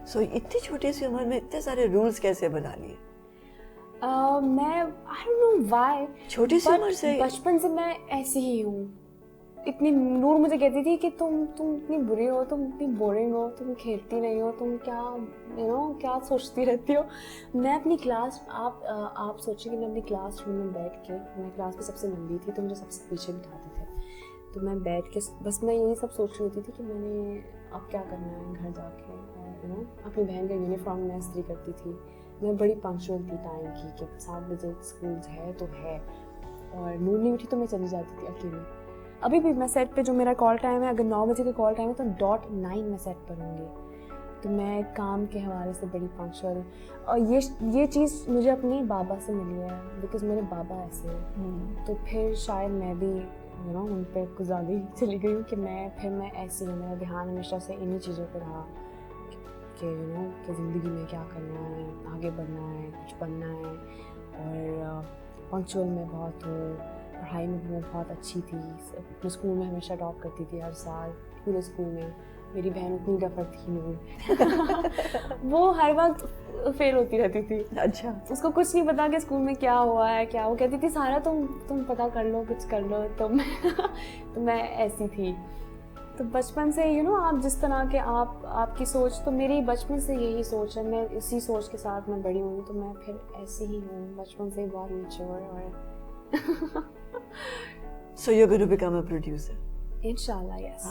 سو اتنی چھوٹی سی عمر میں اتنے سارے رولس کیسے بنا لیے؟ میں I don't know why چھوٹی سی عمر سے بچپن سے میں ایسی ہی ہوں. اتنی نور مجھے کہتی تھی کہ تم اتنی بری ہو, تم اتنی بورنگ ہو, تم کھیلتی نہیں ہو, تم کیا سوچتی رہتی ہو. میں اپنی کلاس, آپ سوچیں کہ میں اپنی کلاس روم میں بیٹھ کے, میں کلاس میں سب سے لمبی تھی تو مجھے سب سے پیچھے بٹھاتے تھے, تو میں بیٹھ کے بس میں یہی سب سوچ رہی ہوتی تھی کہ میں نے اب کیا کرنا ہے گھر جا کے. اور اپنی بہن کا یونیفارم میں استری کرتی تھی. میں بڑی پنکچوئل تھی ٹائم کی کہ 7 بجے اسکول ہے تو ہے, اور نور نہیں اٹھی تو میں چلی جاتی تھی اکیلے. ابھی بھی میں سیٹ پہ جو میرا کال ٹائم ہے, اگر 9 بجے کا کال ٹائم ہے تو 9:09 میں سیٹ پر ہوں گی. تو میں کام کے حوالے سے بڑی پنکچوئل, اور یہ چیز مجھے اپنی بابا سے ملی ہے بیکاز میرے بابا ایسے ہیں. تو پھر شاید میں بھی ان پہ کچھ زیادہ ہی چلی گئی ہوں کہ میں ایسی ہوں. میرا دھیان ہمیشہ سے انہی چیزوں پہ رہا کہ کہ زندگی میں کیا کرنا ہے, آگے بڑھنا ہے, کچھ بننا ہے. اور پنکچوئل میں بہت ہوں, پڑھائی میں بھی میں بہت اچھی تھی. اپنے اسکول میں ہمیشہ ٹاپ کرتی تھی ہر سال پورے اسکول میں. میری بہن اتنی ڈفر تھی نہیں, وہ ہر وقت فیل ہوتی رہتی تھی. اچھا, اس کو کچھ نہیں پتا کہ اسکول میں کیا ہوا ہے کیا. وہ کہتی تھی سارا تم پتہ کر لو, کچھ کر لو. تو میں ایسی تھی. تو بچپن سے آپ جس طرح کے آپ کی سوچ, تو میری بچپن سے یہی سوچ ہے. میں اسی سوچ کے ساتھ میں بڑی ہوئی, تو میں پھر ایسی ہی ہوں بچپن سے ہی, بہت میچور. اور So you're going to become a producer? انشاءاللہ, یس.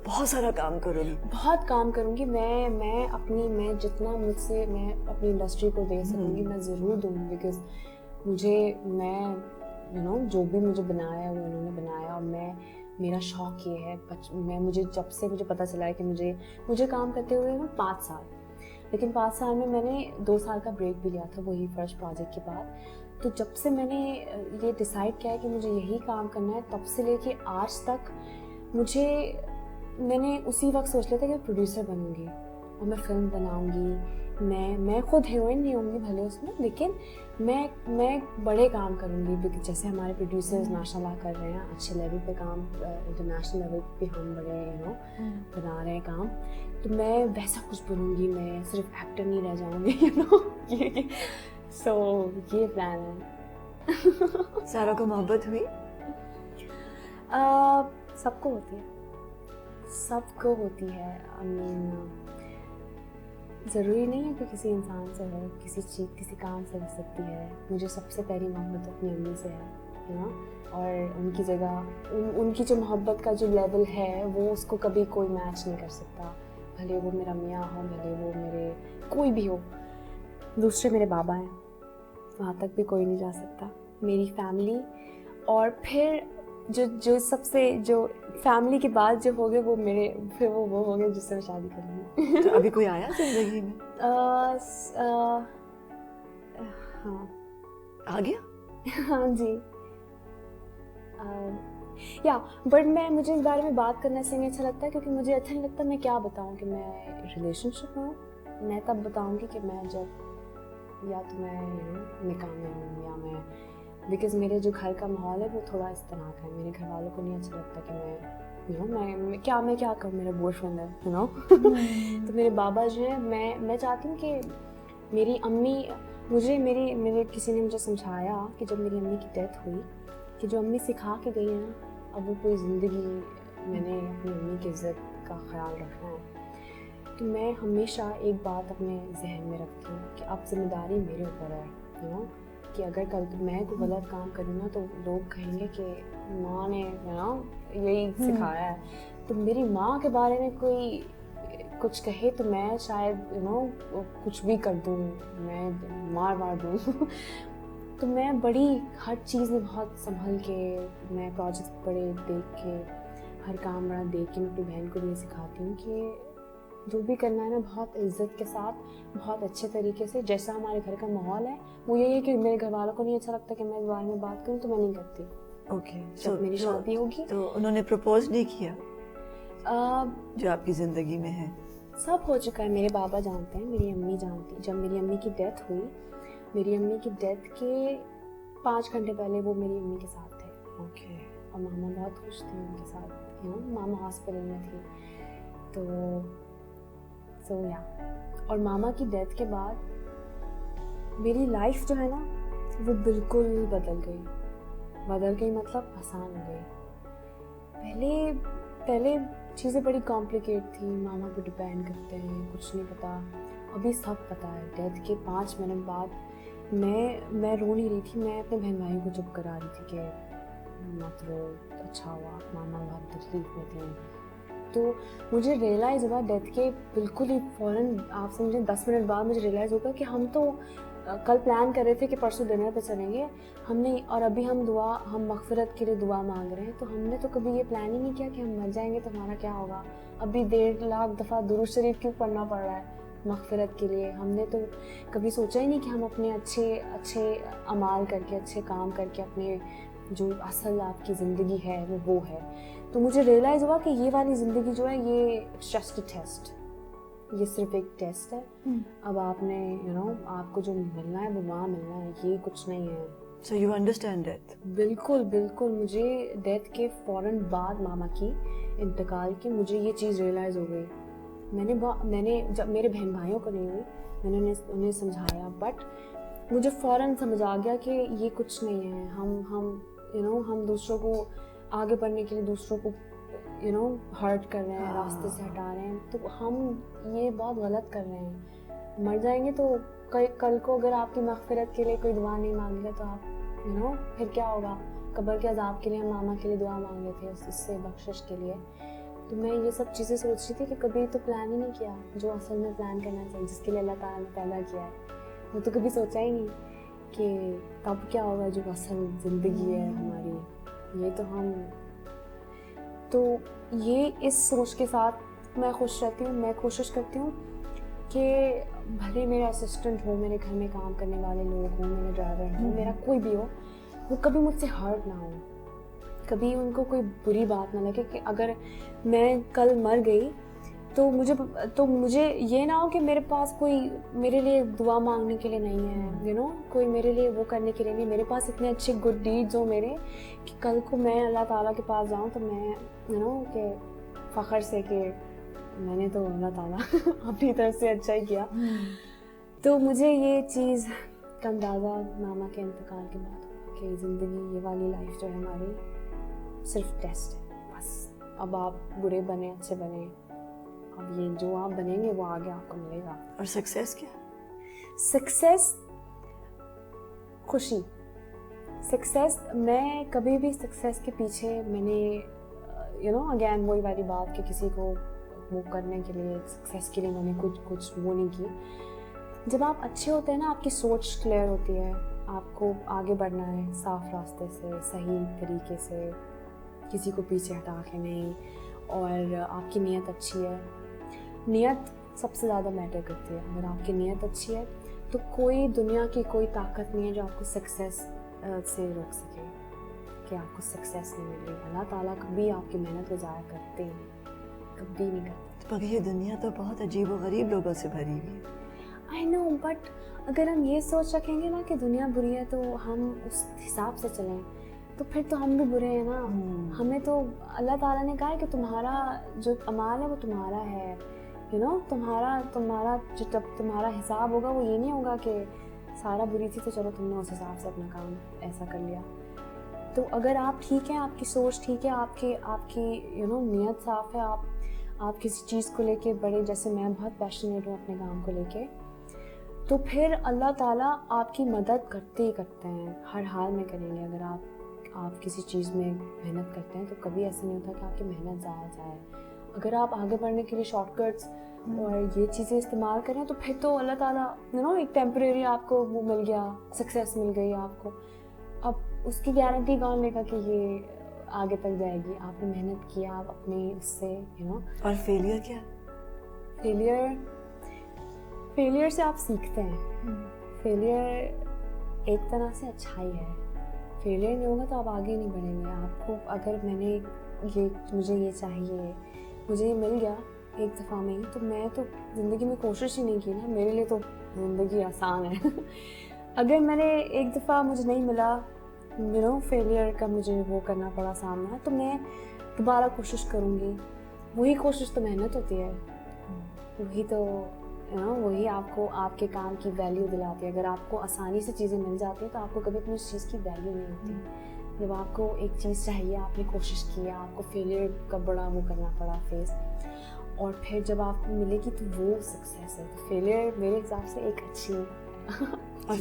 بہت سارا کام کرو گی. بہت کام کروں گی میں جتنا مجھ سے میں اپنی انڈسٹری کو دے سکوں گی میں ضرور دوں گی. بیکاز میں جو بھی مجھے بنایا ہے وہ انہوں نے بنایا, اور میرا شوق یہ ہے. مجھے جب سے مجھے پتہ چلا ہے کہ مجھے کام کرتے ہوئے 5 سال, لیکن 5 سال میں میں نے 2 سال کا بریک بھی لیا تھا وہی فرسٹ پروجیکٹ کے بعد. تو جب سے میں نے یہ ڈیسائیڈ کیا ہے کہ مجھے یہی کام کرنا ہے, تب سے لے کے آج تک میں نے اسی وقت سوچ لیا تھا کہ پروڈیوسر بنوں گی اور میں فلم بناؤں گی. میں خود ہیروئن نہیں ہوں گی بھلے اس میں, لیکن میں بڑے کام کروں گی. جیسے ہمارے پروڈیوسرز ماشاء اللہ کر رہے ہیں اچھے لیول پہ کام, انٹرنیشنل لیول پہ ہم بڑے بنا رہے ہیں کام. تو میں ویسا کچھ بنوں گی, میں صرف ایکٹر نہیں رہ جاؤں گی. سو یہ پلان ہے. سارا کو محبت ہوئی؟ سب کو ہوتی ہے. ضروری نہیں ہے کہ کسی انسان سے ہو, کسی کام سے ہو سکتی ہے. مجھے سب سے پہلی محبت اپنی امی سے ہے اور ان کی جگہ ان کی جو محبت کا جو لیول ہے وہ اس کو کبھی کوئی میچ نہیں کر سکتا. بھلے وہ میرا میاں ہو, بھلے وہ میرے کوئی بھی ہو. دوسرے میرے بابا ہیں, وہاں تک بھی کوئی نہیں جا سکتا. میری فیملی, اور پھر جو سب سے جو فیملی کے بعد جو ہو گئے وہ میرے, پھر وہ ہو گئے جس سے میں شادی کروں گی. تو ابھی کوئی آیا زندگی میں؟ ہاں آ گیا. ہاں جی. بٹ مجھے اس بارے میں بات کرنے سے نہیں اچھا لگتا ہے, کیونکہ مجھے اچھا نہیں لگتا میں کیا بتاؤں کہ میں ریلیشن شپ میں ہوں. میں تب بتاؤں گی کہ میں جب یا تو میں نکاح میں ہوں یا میں, بیکاز میرے جو گھر کا ماحول ہے وہ تھوڑا اس طرح کا ہے. میرے گھر والوں کو نہیں اچھا لگتا کہ میں کیا کروں, میرا بوائے فرینڈ ہے تو میرے بابا جو ہیں, میں چاہتی ہوں کہ میری امی میرے کسی نے مجھے سمجھایا کہ جب میری امی کی ڈیتھ ہوئی کہ جو امی سکھا کے گئی ہیں اب وہ پوری زندگی میں نے اپنی امی کی عزت کا خیال رکھنا ہے. تو میں ہمیشہ ایک بات اپنے ذہن میں رکھتی ہوں کہ اب ذمہ داری میرے اوپر ہے کہ اگر کل میں کوئی غلط کام کروں نا تو لوگ کہیں گے کہ ماں نے یہی سکھایا ہے. تو میری ماں کے بارے میں کوئی کچھ کہے تو میں شاید کچھ بھی کر دوں, میں مار دوں. تو میں بڑی ہر چیز میں بہت سنبھل کے, میں پروجیکٹس بڑے دیکھ کے, ہر کام بڑا دیکھ کے میں اپنی بہن کو بھی سکھاتی ہوں کہ جو بھی کرنا ہے نا بہت عزت کے ساتھ, بہت اچھے طریقے سے. جیسا ہمارے گھر کا ماحول ہے وہ یہی ہے کہ میرے گھر والوں کو نہیں اچھا لگتا کہ میں اس بارے میں بات کروں تو میں نہیں کرتی. اوکے, جب میری شادی ہوگی تو انہوں نے پرپوز نہیں کیا جو آپ کی زندگی میں ہے؟ سب ہو چکا ہے. میرے بابا جانتے ہیں, میری امی جانتی. جب میری امی کی ڈیتھ ہوئی, میری امی کی ڈیتھ کے 5 گھنٹے پہلے وہ میری امی کے ساتھ تھے. اوکے. اور ماما بہت خوش تھی ان کے ساتھ, ماما ہاسپٹل میں تھی. تو सो या और मामा की डेथ के बाद मेरी लाइफ जो है ना वो बिल्कुल बदल गई मतलब आसान हो गई। पहले चीज़ें बड़ी कॉम्प्लिकेट थी, मामा पे डिपेंड करते हैं, कुछ नहीं पता। अभी सब पता है। डेथ के 5 मिनट बाद मैं रो नहीं रही थी, मैं अपने बहन भाइयों को चुप करा रही थी कि मत रो, अच्छा हुआ, मामा बहुत तकलीफ में थी। तो मुझे रियलाइज़ हुआ डेथ के बिल्कुल ही फ़ौरन, आप समझें 10 मिनट बाद मुझे रियलाइज़ होगा कि हम तो कल प्लान कर रहे थे कि परसों डिनर पे चलेंगे हमने, और अभी हम मग़फ़िरत के लिए दुआ मांग रहे हैं। तो हमने तो कभी ये प्लान ही नहीं किया कि हम मर जाएंगे तो हमारा क्या होगा। अभी 1.5 लाख दफ़ा दुरूद शरीफ क्यों पढ़ना पड़ रहा है मग़फ़िरत के लिए। हमने तो कभी सोचा ही नहीं कि हम अपने अच्छे अमाल करके, अच्छे काम करके, अपने जो असल आपकी ज़िंदगी है वो है। तो मुझे रियलाइज़ हुआ कि ये वाली ज़िंदगी जो है ये जस्ट अ टेस्ट, ये सिर्फ एक टेस्ट है। अब आपने आपको जो मिलना है वो वहाँ मिलना है, ये कुछ नहीं है। So you understand that? बिल्कुल मुझे डेथ के फ़ौरन बाद मामा की इंतकाल की मुझे ये चीज़ रियलाइज़ हो गई। मैंने जब मेरे बहन भाइयों को नहीं हुई, मैंने उन्हें समझाया, बट मुझे फ़ौरन समझ आ गया कि ये कुछ नहीं है। हम दूसरों को आगे बढ़ने के लिए दूसरों को हर्ट कर रहे हैं, रास्ते से हटा रहे हैं, तो हम ये बहुत गलत कर रहे हैं। मर जाएंगे तो कल को अगर आपकी मग़फ़िरत के लिए कोई दुआ नहीं मांगे तो आप फिर क्या होगा। कब्र के अज़ाब के लिए हम मामा के लिए दुआ मांगे थे, उससे बख्शिश के लिए। तो मैं ये सब चीज़ें सोच रही थी कि कभी तो प्लान ही नहीं किया जो असल में प्लान करना चाहिए, जिसके लिए अल्लाह ताला ने पैदा किया है। वो तो कभी सोचा ही नहीं कि तब क्या होगा जो असल ज़िंदगी है हमारी। ये इस सोच के साथ मैं खुश रहती हूँ। मैं कोशिश करती हूँ कि भले मेरे असिस्टेंट हो, मेरे घर में काम करने वाले लोग हों, मेरे ड्राइवर हो, मेरा कोई भी हो, वो कभी मुझसे हर्ट ना हो, कभी उनको कोई बुरी बात ना लगे कि अगर मैं कल मर गई तो मुझे ये ना हो कि मेरे पास कोई मेरे लिए दुआ मांगने के लिए नहीं है, कोई मेरे लिए वो करने के लिए नहीं। मेरे पास इतने अच्छे गुड डीड्स हो मेरे कि कल को मैं अल्लाह ताला के पास जाऊँ तो मैं कि फ़ख्र से कि मैंने तो अल्लाह ताला अपनी तरफ से अच्छा ही किया। तो मुझे ये चीज़ का अंदाज़ा मामा के इंतकाल के बाद हुआ कि ज़िंदगी, ये वाली लाइफ जो है हमारी सिर्फ टेस्ट है बस। अब आप बुरे बने, अच्छे बने, अब ये जो आप बनेंगे वो आगे आपको मिलेगा। और सक्सेस क्या? सक्सेस, खुशी। सक्सेस, मैं कभी भी सक्सेस के पीछे मैंने अगेन वही वाली बात कि किसी को वो करने के लिए, सक्सेस के लिए मैंने कुछ वो नहीं की। जब आप अच्छे होते हैं ना, आपकी सोच क्लियर होती है, आपको आगे बढ़ना है साफ रास्ते से, सही तरीके से, किसी को पीछे हटा के नहीं, और आपकी नीयत अच्छी है। नीयत सबसे ज़्यादा मैटर करती है। अगर आपकी नीयत अच्छी है तो कोई दुनिया की कोई ताकत नहीं है जो आपको सक्सेस से रोक सके कि आपको सक्सेस नहीं मिल रही। अल्लाह ताला कभी आपकी मेहनत को ज़ाया करते हैं, कभी नहीं करते। मगर ये दुनिया तो बहुत अजीब और गरीब लोगों से भरी हुई है। आई नो, बट अगर हम ये सोच रखेंगे ना कि दुनिया बुरी है तो हम उस हिसाब से चलें तो फिर तो हम भी बुरे हैं ना। हमें तो अल्लाह ताला ने कहा है कि तुम्हारा जो अमाल है वो तुम्हारा है, तुम्हारा जब तुम्हारा हिसाब होगा वो ये नहीं होगा कि सारा बुरी थी तो चलो तुमने उस हिसाब से अपना काम ऐसा कर लिया। तो अगर आप ठीक हैं, आपकी सोच ठीक है, आपकी नीयत साफ है, आप किसी चीज़ को लेके बड़े, जैसे मैं बहुत पैशनेट हूँ अपने काम को लेके, तो फिर अल्लाह ताला आपकी मदद करते ही करते हैं, हर हाल में करेंगे। अगर आप किसी चीज़ में मेहनत करते हैं तो कभी ऐसा नहीं होता कि आपकी मेहनत ज़ाया जाए। अगर आप आगे बढ़ने के लिए शॉर्टकट्स और ये चीज़ें इस्तेमाल करें तो फिर तो अल्लाह ताला एक टेम्परेरी आपको वो मिल गया, सक्सेस मिल गई आपको। अब उसकी गारंटी कौन लेगा कि ये आगे तक जाएगी? आपने मेहनत किया, आप अपने उससे और फेलियर क्या? फेलियर से आप सीखते हैं। फेलियर एक तरह से अच्छा ही है। फेलियर नहीं होगा तो आप आगे नहीं बढ़ेंगे। आपको अगर मुझे ये चाहिए, मुझे ये मिल गया एक दफ़ा में ही, तो मैं तो ज़िंदगी में कोशिश ही नहीं की ना। मेरे लिए तो ज़िंदगी आसान है। अगर मैंने एक दफ़ा मुझे नहीं मिला, फेलियर का मुझे वो करना पड़ा सामना, तो मैं दोबारा कोशिश करूँगी। वही कोशिश तो मेहनत होती है। वही तो वही आपको आपके काम की वैल्यू दिलाती है. अगर आपको आसानी से चीज़ें मिल जाती हैं तो आपको कभी अपनी उस चीज़ की वैल्यू नहीं होती. जब आपको एक चीज़ चाहिए, आपने कोशिश की, आपको फेलियर का बड़ा वो करना पड़ा फेस, और फिर जब आपको मिलेगी तो वो सक्सेस है. तो फेलियर मेरे हिसाब से एक अच्छी और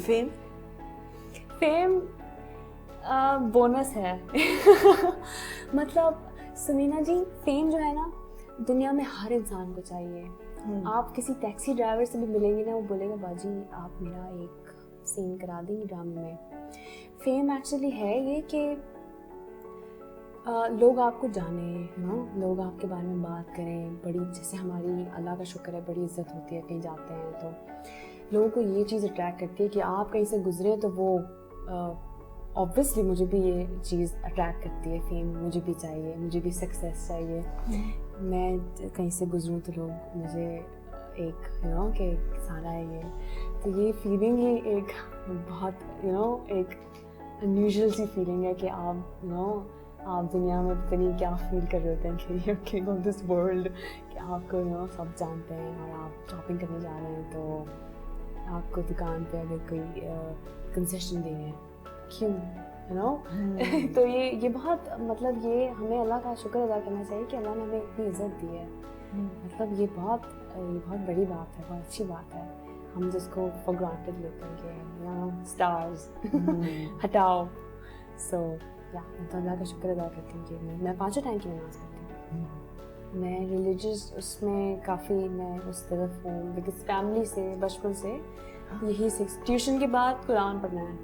फेम बोनस है. मतलब समीना जी, फेम जो है ना, दुनिया में हर इंसान को चाहिए. आप किसी टैक्सी ड्राइवर से भी मिलेंगे ना, वो बोलेगा बाजी आप मेरा एक सीन करा देंगे ड्रामे में. फेम एक्चुअली है ये कि लोग आपको जाने, लोग आपके बारे में बात करें. बड़ी, जैसे हमारी अल्लाह का शुक्र है, बड़ी इज्जत होती है कहीं जाते हैं तो लोगों को ये चीज़ अट्रैक्ट करती है कि आप कहीं से गुजरे तो वो ऑब्वियसली मुझे भी ये चीज़ अट्रैक्ट करती है. फेम मुझे भी चाहिए, मुझे भी सक्सेस चाहिए. मैं कहीं से गुजरूँ तो लोग मुझे एक कि सारा है ये. तो ये फीलिंग ही एक बहुत एक अनयूजुअल सी फीलिंग है कि आप आप दुनिया में पता नहीं क्या फील कर रहे होते हैं कि you king of this world, कि आपको सब जानते हैं और आप शॉपिंग करने जा रहे हैं तो आपको दुकान पे अगर कोई कंसेशन दे रहे हैं, क्यों तो ये बहुत, मतलब ये हमें अल्लाह का शुक्र अदा करना चाहिए कि अल्लाह ने हमें इतनी इज्जत दी है. मतलब ये बहुत बड़ी बात है, बहुत अच्छी बात है. हम जिसको फॉर ग्रांटेड लेते हैं कि स्टार्स हटाओ. सो मैं तो अल्लाह का शुक्र अदा करती हूँ कि मैं 5 टाइम की नमाज़ पढ़ती हूँ. मैं रिलीजियस उसमें काफ़ी मैं उस तरफ हूँ, बिकॉज फैमिली से बचपन से यही ट्यूशन के बाद कुरान पढ़ना है.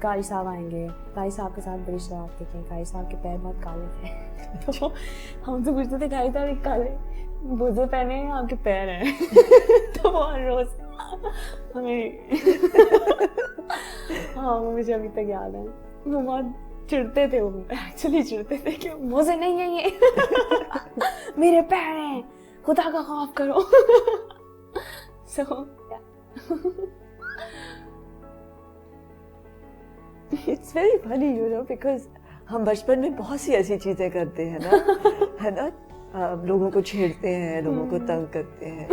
कारी साहब आएंगे, कारी साहब के साथ बड़ी शरारत की. कारी साहब के पैर बहुत काले थे तो हम तो पूछते थे कारी साहब काले बोझे पहने हैं, आपके पैर हैं तो वो हर रोज हमें हाँ मुझे अभी तक याद है. वो बहुत चिढ़ते थे, वो एक्चुअली चिढ़ते थे कि मोजे नहीं है ये मेरे पैर हैं, खुदा का खौफ करो. So it's very funny because हम बचपन में बहुत सी ऐसी चीजें करते हैं ना, है ना. लोगों को छेड़ते हैं, लोगों को तंग करते हैं,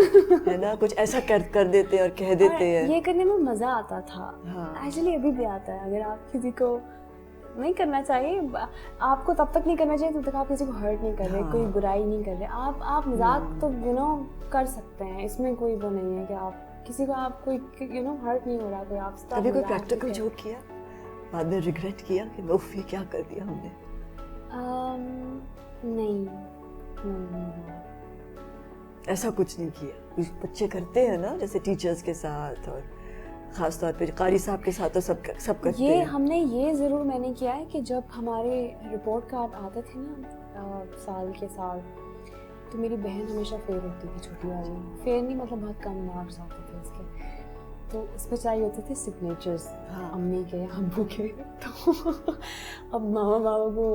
है ना. कुछ ऐसा कर देते हैं और कह देते हैं. ये करने में मजा आता था. एक्चुअली अभी भी आता है. अगर आप किसी को नहीं करना चाहिए, आपको तब तक नहीं करना चाहिए जब तक आप किसी को हर्ट नहीं कर रहे, कोई बुराई नहीं कर रहे. आप मजाक तो कर सकते हैं, इसमें कोई वो नहीं है कि आप किसी को आप कोई हर्ट नहीं हो रहा. कोई आप कभी कोई प्रैक्टिकल जोक किया, बाद में रिग्रेट किया कि उफ ये क्या कर दिया हमने? नहीं. ऐसा कुछ नहीं किया. कुछ बच्चे करते हैं ना, जैसे टीचर्स के साथ और खास तौर पे कारी साहब के साथ तो सब करते हैं. हमने ये ज़रूर मैंने किया है कि जब हमारे रिपोर्ट कार्ड आते थे ना साल के साल, तो मेरी बहन हमेशा फेल होती थी, छोटी वाली. फेल नहीं मतलब बहुत कम मार्क्स आते थे उसके. तो उसमें चाहिए होते थे सिग्नेचर्स, अम्मी के अब्बू के. तो अब मामा बाबा को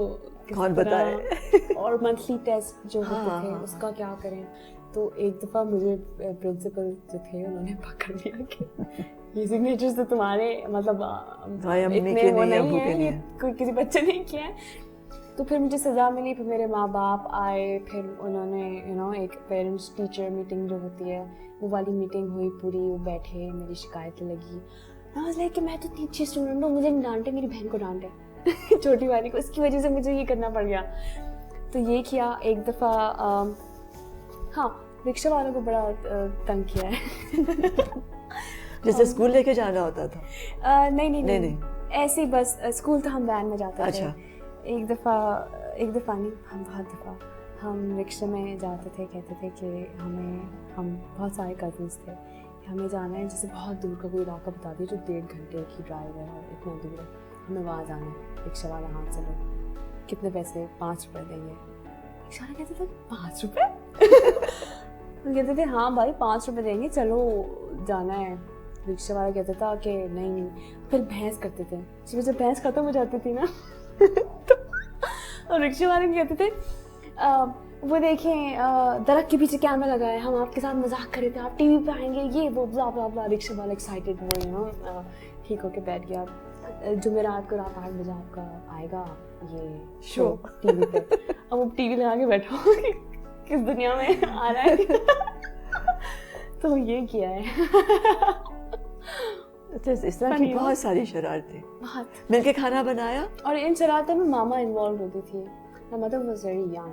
कौन बताए और मंथली टेस्ट जो होते थे उसका क्या करें. तो एक दफ़ा मुझे प्रिंसिपल जो थे उन्होंने पकड़ लिया कि ये सिग्नेचर्स तो तुम्हारे मतलब इतने वो नहीं है, ये कोई किसी बच्चे ने किया है. तो फिर मुझे सज़ा मिली. फिर मेरे माँ बाप आए, फिर उन्होंने एक पेरेंट्स टीचर मीटिंग जो होती है वो वाली मीटिंग हुई पूरी. वो बैठे, मेरी शिकायत लगी. मैं वाज लाइक कि मैं तो इतनी अच्छी स्टूडेंट हूँ, मुझे नहीं डांटे, मेरी बहन को डांटे छोटी वाली को. इसकी वजह से मुझे ये करना पड़ गया. तो ये किया. एक दफ़ा रिक्शा वालों को बड़ा तंग किया है जैसे स्कूल लेके जाना होता था. नहीं ऐसे बस स्कूल तो हम वैन में जाते अच्छा. थे. एक दफ़ा नहीं, हम बहुत दफ़ा हम रिक्शे में जाते थे. कहते थे कि हम बहुत सारे कज़न्स थे, हमें जाना है जैसे बहुत दूर का कोई इलाका बता दिया जो 1.5 घंटे की ड्राइव है और इतना दूर है, हमें वहाँ जाना है. रिक्शा वाला हाँ चलो कितने पैसे, 5 रुपये देंगे. रिक्शा वाला कहते थे 5 रुपये कहते थे हाँ भाई 5 रुपये देंगे, चलो जाना है. रिक्शा वाला कहता था कि नहीं. फिर बहस करते थे. जब बहस खत्म हो जाती थी ना तो और रिक्शा वाले कहते थे वो देखें दरख्त के पीछे कैमरा लगा है, हम आपके साथ मजाक कर रहे थे, आप टीवी पे आएंगे, ये वो ब्ला ब्ला ब्ला. रिक्शा वाला एक्साइटेड वो ठीक होके बैठ गया. जुमेरात को रात 8 बजे आपका आएगा ये शो टीवी पे. अब वो टीवी लगा के बैठा किस दुनिया में आ रहा है तो ये किया है. अच्छा, इस तरह की बहुत सारी शरारतें. बहुत. मिलके खाना बनाया. और इन शरारतों में मामा इन्वॉल्व होती थी. My mother was very young.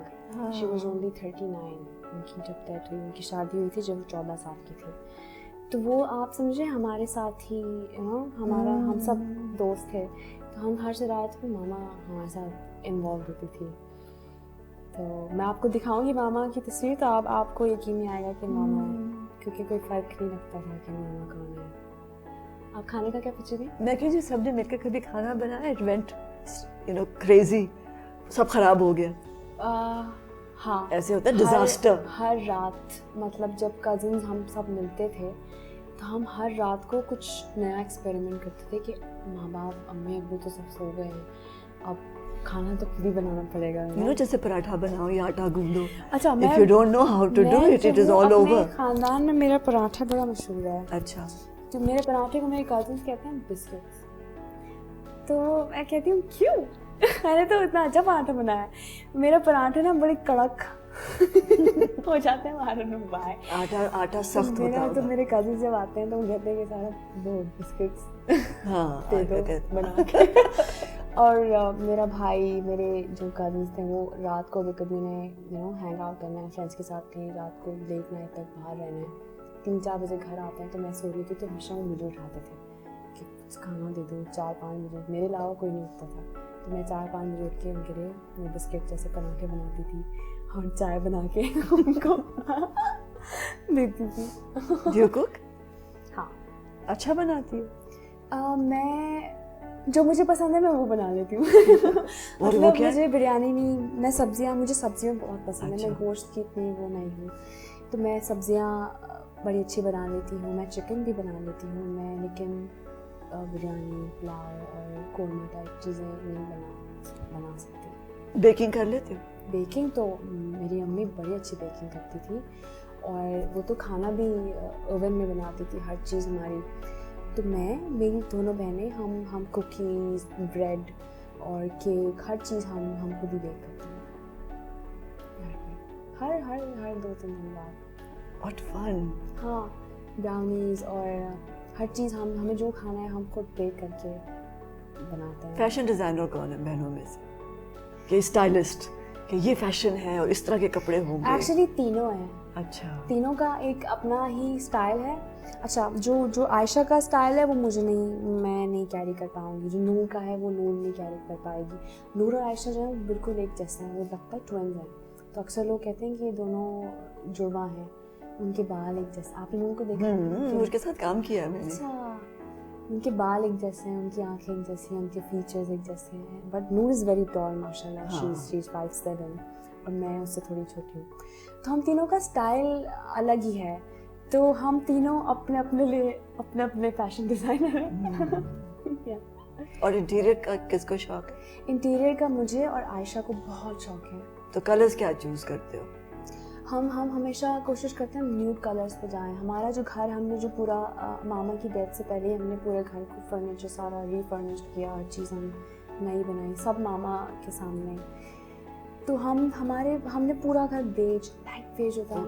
She was only 39. उनकी जब डेथ हुई, उनकी शादी हुई थी जब वो 14 साल की थी. तो वो आप समझे हमारे साथ ही हमारा हम सब दोस्त थे, तो हम हर शरारत में मामा हमारे साथ इन्वॉल्व होती थी. तो मैं आपको दिखाऊंगी मामा की तस्वीर, तो आपको यकीन नहीं आएगा कि मामा है, क्योंकि कोई फ़र्क नहीं लगता था कि मामा कौन है. आप खाने का क्या पूछे थे? मैं कहीं जो सबने मिलकर कभी खाना बनाया, इट वेंट क्रेजी, सब खराब हो गया. हाँ, ऐसे होता है डिजास्टर. हर रात, मतलब जब कजिन्स हम सब मिलते थे तो हम हर रात को कुछ नया एक्सपेरिमेंट करते थे कि माँ बाप अम्मी अब्बू तो सब सो गए हैं, अब खाना तो खुद ही बनाना पड़ेगा. जैसे पराठा बनाओ या आटा गूंदो. अच्छा, if you don't know how to do it, it is all over. खानदान में मेरा पराठा बड़ा मशहूर है. अच्छा. तो मेरे पराठे को मेरे कजिन्स कहते हैं बिस्किट्स. तो मैं कहती हूँ क्यों? मैंने तो इतना अच्छा पराठा बनाया है. मेरा पराठा ना बड़े कड़क हो जाते हैं. I don't know why. आटा सख्त होता है. तो मेरे कजिन्स जब आते हैं तो वो कहते हैं कि सारा दो बिस्किट्स हाँ बना के. और मेरा भाई, मेरे जो कजिन्स थे, वो रात को भी कभी उन्हें हैंग आउट करना है फ्रेंड्स के साथ, कहीं रात को लेट नाइट तक बाहर रहना है, 3-4 बजे घर आते हैं तो मैं सो रही थी, तो हमेशा वो मुझे उठाते थे कि कुछ खाना दे दो. 4-5 बजे मेरे अलावा कोई नहीं उठता था, तो मैं 4-5 बजे उठ के उनके लिए वो बिस्किट जैसे पराठे बनाती थी और चाय बना के उनको देती थी. Do you cook? हाँ. अच्छा बनाती हो? मैं जो मुझे पसंद है मैं वो बना लेती हूँ. और वो क्या? मुझे बिरयानी नहीं, मैं सब्जियाँ, मुझे सब्जियाँ बहुत पसंद अच्छा. है. मैं गोश्त की इतनी वो नहीं हूँ, तो मैं सब्जियाँ बड़ी अच्छी बना लेती हूँ. मैं चिकन भी बना लेती हूँ मैं, लेकिन बिरयानी, पुलाव और कोरमा टाइप चीज़ें नहीं बना सकती. बेकिंग कर लेते हो? बेकिंग तो मेरी अम्मी बड़ी अच्छी बेकिंग करती थी, और वो तो खाना भी ओवन में बनाती थी, हर चीज़ हमारी. तो मेरी दोनों बहनें हम कुकीज़, ब्रेड और केक, हर चीज़ हम खुद ही बेक करते हैं हर 2-3 दिन बाद. What fun. हाँ, ब्राउनीज और हर चीज़ हमें जो खाना है हम खुद बेक करके बनाते हैं. फैशन डिज़ाइनर कौन है बहनों में से, कि स्टाइलिस्ट, कि ये फैशन है और इस तरह के कपड़े होंगे? एक्चुअली तीनों हैं. अच्छा. तीनों का एक अपना ही स्टाइल है. अच्छा, जो आयशा का स्टाइल है वो मैं नहीं कैरी कर पाऊँगी. जो नूर का है वो नूर नहीं कैरी कर पाएगी. नूर और आयशा जो है वो बिल्कुल एक जैसे हैं, वो लगता है ट्विन्स हैं. तो अक्सर लोग कहते हैं कि ये दोनों जुड़वा हैं, उनके बाल एक जैसे. आपने नूर को देखा है? नूर के साथ काम किया है मैंने. अच्छा, उनके बाल एक जैसे हैं, उनकी आंखें एक जैसी हैं, उनके फीचर्स एक जैसे हैं. But Noor is very tall माशाल्लाह. शी इज़ 5'7" और मैं उससे थोड़ी छोटी हूँ. तो हम तीनों का स्टाइल अलग ही है. तो हम तीनों अपने अपने फैशन डिज़ाइनर हैं. और इंटीरियर का किसको शौक है? इंटीरियर का मुझे और आयशा को बहुत शौक है. तो कलर्स क्या चूज़ करते हो? हम हमेशा कोशिश करते हैं न्यूड कलर्स पे जाएं. हमारा जो घर, हमने जो पूरा मामा की डेथ से पहले हमने पूरे घर को फर्नीचर सारा रीफर्निश्ड किया, हर चीज़ हम नई बनाई, सब मामा के सामने. तो हमने पूरा घर लाइट बेज होता है,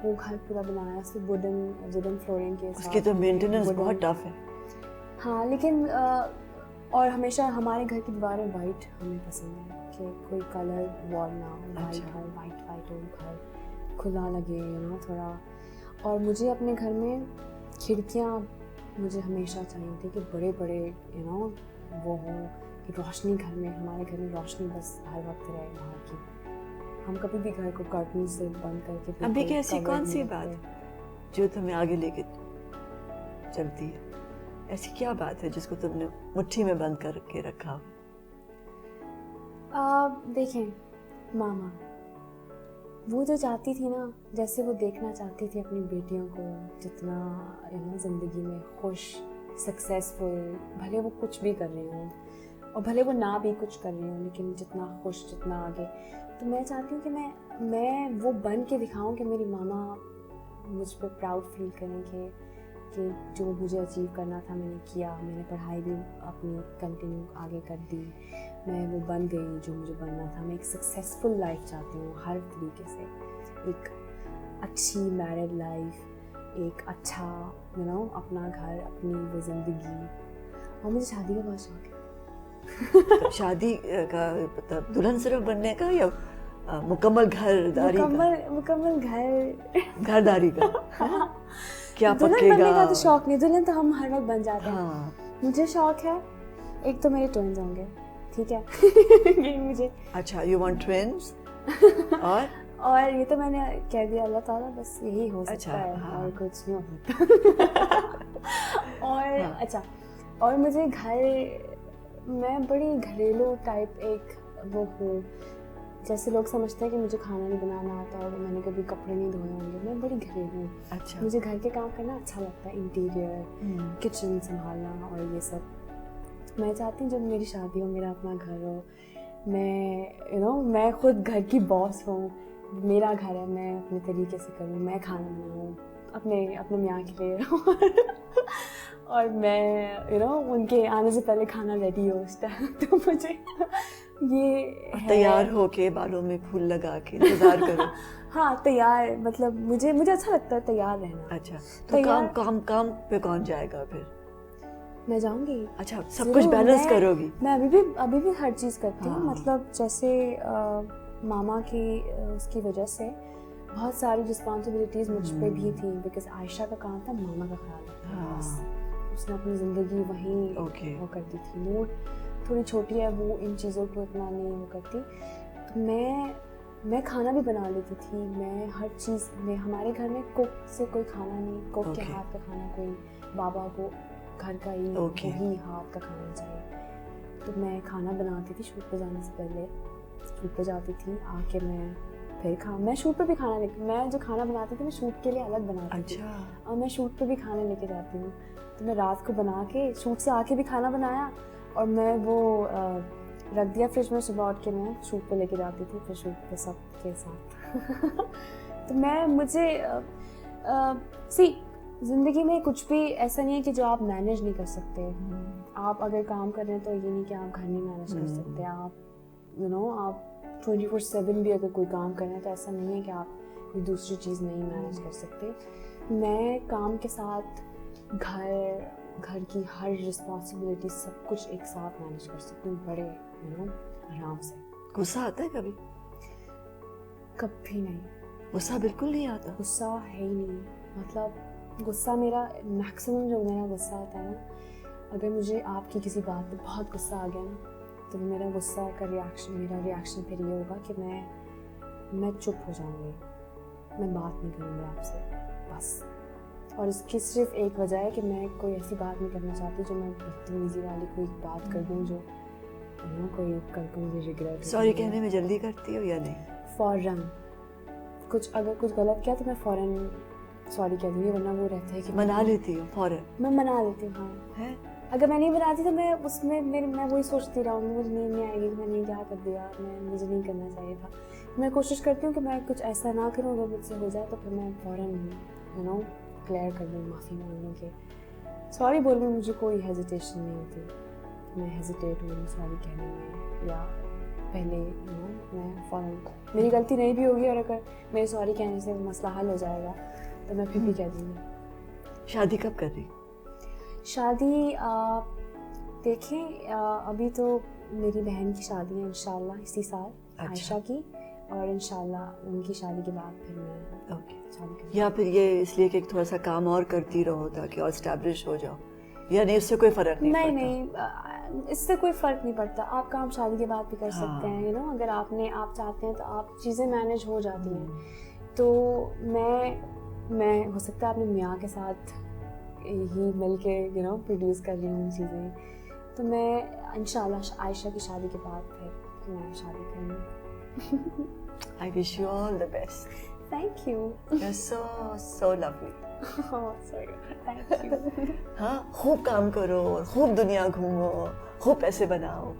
वो घर पूरा बनाया, उसकी वुडन फ्लोरिंग के साथ. उसकी तो मेंटेनेंस बहुत टफ है. हाँ, लेकिन और हमेशा हमारे घर की दीवारें वाइट हमें पसंद है, कि कोई कलर वॉल ना हो, वाइट हो, घर खुला लगे थोड़ा. और मुझे अपने घर में खिड़कियाँ मुझे हमेशा चाहिए थी कि बड़े वो हों, कि रोशनी घर में, हमारे घर में रोशनी बस हर वक्त रहे बाहर की. हम कभी भी घर को कर्टन से बंद करके. अभी की ऐसी कौन सी बात है जो तुम्हें आगे लेके चलती है? ऐसी क्या बात है जिसको तुमने मुट्ठी में बंद करके रखा? देखें, मामा वो जो चाहती थी ना, जैसे वो देखना चाहती थी अपनी बेटियों को जितना ज़िंदगी में खुश, सक्सेसफुल, भले वो कुछ भी कर रही हूँ और भले वो ना भी कुछ कर रही हूँ, लेकिन जितना खुश, जितना आगे. तो मैं चाहती हूँ कि मैं वो बन के दिखाऊँ कि मेरी मामा मुझ पर प्राउड फील करें कि जो मुझे अचीव करना था मैंने किया. मैंने पढ़ाई भी अपनी कंटिन्यू आगे कर दी, मैं वो बन गई जो मुझे बनना था. मैं एक सक्सेसफुल लाइफ चाहती हूँ हर तरीके से, एक अच्छी मैरिड लाइफ, एक अच्छा अपना घर, अपनी वो ज़िंदगी, और मुझे शादी का बहुत शौक है। तो शादी का मतलब दुल्हन सिर्फ बनने का या मुकम्मल घरदारी मुकम्मल घरदारी का क्या दुल्हन पकेगा? बनने का तो शौक नहीं, दुल्हन तो हम हर वक्त बन जाते हैं। हाँ। मुझे शौक है, एक तो मेरे ट्विन्स होंगे, ठीक है। ये मुझे अच्छा, यू वांट ट्विन्स? और ये तो मैंने कह दिया, अल्लाह ताला बस यही हो सकता अच्छा, है, हाँ। और कुछ नहीं हो सकता। और हाँ। अच्छा, और मुझे मैं बड़ी घरेलू टाइप एक वो हूँ, जैसे लोग समझते हैं कि मुझे खाना नहीं बनाना आता और मैंने कभी कपड़े नहीं धोए होंगे, मैं बड़ी घरेलू हूँ। अच्छा। मुझे घर के काम करना अच्छा लगता है, इंटीरियर, किचन संभालना और ये सब। मैं चाहती हूँ जब मेरी शादी हो, मेरा अपना घर हो, मैं खुद घर की बॉस हूँ, मेरा घर है, मैं अपने तरीके से करूँ, मैं खाना बनाऊँ अपने मियाँ के लिए और मैं उनके आने से पहले खाना रेडी हो उस टाइम। तो मुझे ये तैयार होके बालों में फूल लगा के इंतजार करो। हाँ, तैयार, मतलब मुझे अच्छा लगता है तैयार रहना। अच्छा, तो काम पे कौन जाएगा फिर? मैं जाऊंगी। अच्छा, सब कुछ बैलेंस करोगी? मैं अभी भी हर चीज़ करती हूँ। मतलब जैसे मामा की उसकी वजह से बहुत सारी रिस्पॉन्सिबिलिटीज़ मुझ पे भी थी, बिकॉज आयशा का काम था मामा का ख्याल रखना। उसने अपनी ज़िंदगी वहीं वो करती थी। वो थोड़ी छोटी है, वो इन चीज़ों को इतना नहीं वो करती। तो मैं खाना भी बना लेती थी, मैं हर चीज़ में, हमारे घर में कुक से कोई खाना नहीं, कुक के हाथ का खाना कोई, बाबा को घर का ही वही हाथ का खाना चाहिए। तो मैं खाना बनाती थी शूट पे जाने से पहले, शूट पे जाती थी, आके मैं फिर मैं शूट पे भी खाना मैं जो खाना बनाती थी मैं शूट के लिए अलग बनाती थी, और मैं शूट पे भी खाना लेके जाती हूँ। तो मैं रात को बना के शूट से आके भी खाना बनाया, और मैं वो रख दिया फ्रिज में, सुबह उठ के मैं शूट पे लेके जाती थी, फिर शूट पे सब के साथ। तो मुझे ज़िंदगी में कुछ भी ऐसा नहीं है कि जो आप मैनेज नहीं कर सकते। आप अगर काम कर रहे हैं तो ये नहीं कि आप घर नहीं मैनेज कर सकते। आप आप 24/7 भी अगर कोई काम कर रहे हैं तो ऐसा नहीं है कि आप कोई दूसरी चीज़ नहीं मैनेज कर सकते। मैं काम के साथ घर की हर रिस्पॉन्सिबिलिटी सब कुछ एक साथ मैनेज कर सकती हूँ, बड़े आराम से। गुस्सा आता है कभी? कभी नहीं। गुस्सा बिल्कुल नहीं आता? गुस्सा है ही नहीं। मतलब गुस्सा मेरा मैक्सिमम जो मेरा गुस्सा आता है ना, अगर मुझे आपकी किसी बात पे बहुत गुस्सा आ गया ना, तो मेरा गुस्सा का मेरा रिएक्शन फिर ये होगा कि मैं चुप हो जाऊँगी, मैं बात नहीं करूँगी आपसे, बस। और इसकी सिर्फ एक वजह है कि मैं कोई ऐसी बात नहीं करना चाहती जो मैं बदतमीजी वाली कोई बात कर दूँ जो कोई कल को मुझे रिग्रेट। सॉरी कहने में जल्दी करती हो या नहीं? फ़ौरन अगर कुछ गलत किया तो मैं फ़ौरन सॉरी कह दूँगी, वरना वो रहता है कि मना लेती हूँ फ़ौरन? मैं मना लेती हूँ, हाँ। है? अगर मैं नहीं बनाती तो मैं उसमें मैं वही सोचती रहूँगी, मुझे नींद नहीं आएगी कि मैंने क्या कर दिया, मुझे नहीं करना चाहिए था। मैं कोशिश करती हूँ कि मैं कुछ ऐसा ना करूँ, अगर मुझसे हो जाए तो फिर मैं फ़ौरन क्लियर कर दूँ, माफ़ी मांग लूँ कि सॉरी बोलने में मुझे कोई हेजिटेशन नहीं होती। मैं हेजिटेट हूँ सॉरी कहने में, या पहले मैं फ़ौरन, मेरी गलती नहीं भी होगी और अगर मेरे सॉरी कहने से मसला हल हो जाएगा तो मैं फिर भी कह दूँगी। शादी कब कर रही? शादी देखें, अभी तो मेरी बहन की शादी है इंशाल्लाह इसी साल। अच्छा। आयशा की, और इंशाल्लाह उनकी शादी के बाद फिर मैं शादी करूँगी। या फिर ये इसलिए कि थोड़ा सा काम और करती रहो ताकि और एस्टैब्लिश हो जाओ, या नहीं उससे कोई फ़र्क नहीं पड़ता? नहीं, इससे कोई फ़र्क नहीं पड़ता। आप काम शादी के बाद भी कर सकते हैं, अगर आप चाहते हैं तो आप चीज़ें मैनेज हो जाती हैं। तो मैं हो सकता है अपने मियाँ के साथ ही मिल के प्रोड्यूस कर रही हूँ चीज़ें। तो मैं इंशाल्लाह आयशा की शादी के बाद फिर मैं शादी करूँगी। I wish you all the best. Thank you. You're so lovely. Oh, sorry. Thank you. हाँ, खूब काम करो, खूब दुनिया घूमो, खूब पैसे बनाओ,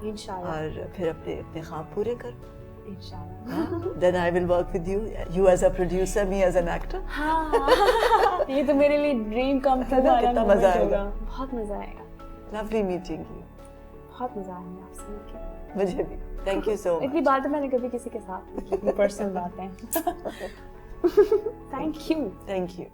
इंशाल्लाह, और फिर अपने ख्वाब पूरे करो। इंशाल्लाह। Then I will work with you as a producer, me as an actor. हाँ, ये तो मेरे लिए ड्रीम कम ट्रू वाला कितना मजा आएगा। बहुत मजा आएगा। Lovely meeting you. बहुत मजा आया आपसे मिलके। मुझे भी। Thank you so much. इतनी बातें मैंने कभी किसी के साथ, इतनी पर्सनल बातें। Thank you. Thank you.